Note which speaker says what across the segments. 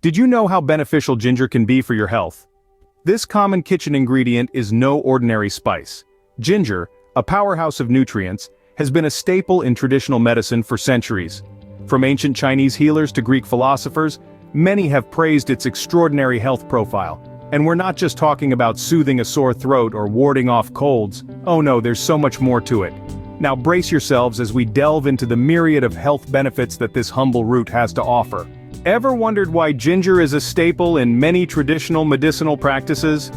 Speaker 1: Did you know how beneficial ginger can be for your health? This common kitchen ingredient is no ordinary spice. Ginger, a powerhouse of nutrients, has been a staple in traditional medicine for centuries. From ancient Chinese healers to Greek philosophers, many have praised its extraordinary health profile. And we're not just talking about soothing a sore throat or warding off colds. Oh no, there's so much more to it. Now brace yourselves as we delve into the myriad of health benefits that this humble root has to offer. Ever wondered why ginger is a staple in many traditional medicinal practices?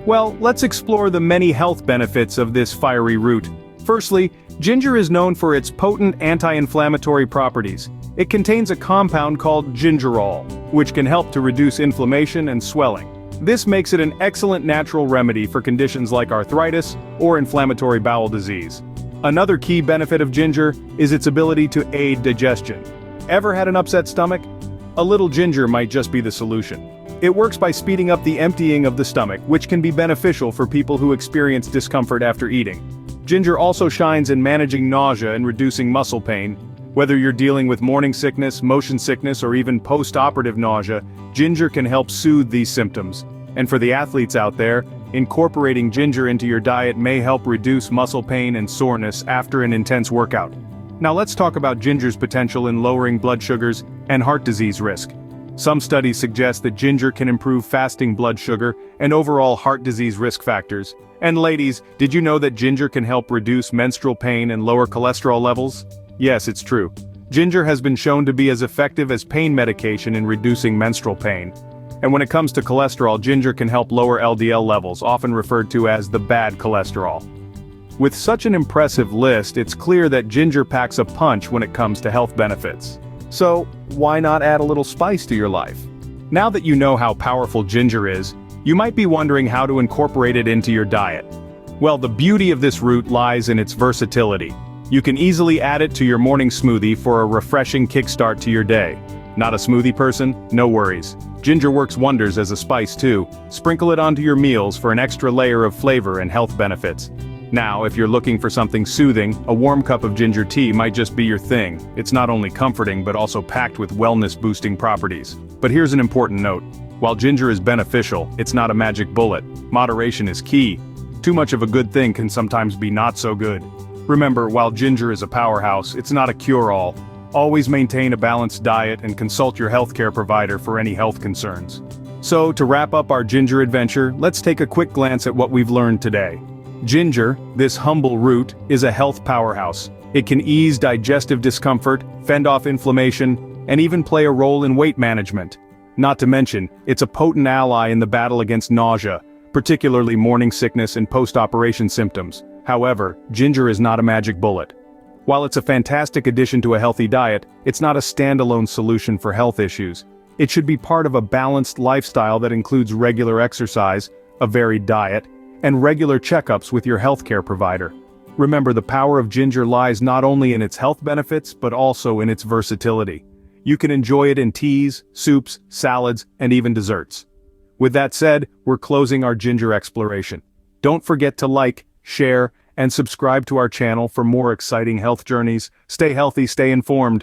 Speaker 1: Well, let's explore the many health benefits of this fiery root. Firstly, ginger is known for its potent anti-inflammatory properties. It contains a compound called gingerol, which can help to reduce inflammation and swelling. This makes it an excellent natural remedy for conditions like arthritis or inflammatory bowel disease. Another key benefit of ginger is its ability to aid digestion. Ever had an upset stomach? A little ginger might just be the solution. It works by speeding up the emptying of the stomach, which can be beneficial for people who experience discomfort after eating. Ginger also shines in managing nausea and reducing muscle pain. Whether you're dealing with morning sickness, motion sickness, or even post-operative nausea, ginger can help soothe these symptoms. And for the athletes out there, incorporating ginger into your diet may help reduce muscle pain and soreness after an intense workout. Now let's talk about ginger's potential in lowering blood sugars and heart disease risk. Some studies suggest that ginger can improve fasting blood sugar and overall heart disease risk factors. And ladies, did you know that ginger can help reduce menstrual pain and lower cholesterol levels? Yes, it's true. Ginger has been shown to be as effective as pain medication in reducing menstrual pain. And when it comes to cholesterol, ginger can help lower LDL levels, often referred to as the bad cholesterol. With such an impressive list, it's clear that ginger packs a punch when it comes to health benefits. So, why not add a little spice to your life? Now that you know how powerful ginger is, you might be wondering how to incorporate it into your diet. Well, the beauty of this root lies in its versatility. You can easily add it to your morning smoothie for a refreshing kickstart to your day. Not a smoothie person? No worries. Ginger works wonders as a spice too. Sprinkle it onto your meals for an extra layer of flavor and health benefits. Now, if you're looking for something soothing, a warm cup of ginger tea might just be your thing. It's not only comforting but also packed with wellness-boosting properties. But here's an important note. While ginger is beneficial, it's not a magic bullet. Moderation is key. Too much of a good thing can sometimes be not so good. Remember, while ginger is a powerhouse, it's not a cure-all. Always maintain a balanced diet and consult your healthcare provider for any health concerns. So, to wrap up our ginger adventure, let's take a quick glance at what we've learned today. Ginger, this humble root, is a health powerhouse. It can ease digestive discomfort, fend off inflammation, and even play a role in weight management. Not to mention, it's a potent ally in the battle against nausea, particularly morning sickness and post-operation symptoms. However, ginger is not a magic bullet. While it's a fantastic addition to a healthy diet, it's not a standalone solution for health issues. It should be part of a balanced lifestyle that includes regular exercise, a varied diet, and regular checkups with your healthcare provider. Remember, the power of ginger lies not only in its health benefits but also in its versatility. You can enjoy it in teas, soups, salads, and even desserts. With that said, we're closing our ginger exploration. Don't forget to like, share, and subscribe to our channel for more exciting health journeys. Stay healthy, stay informed.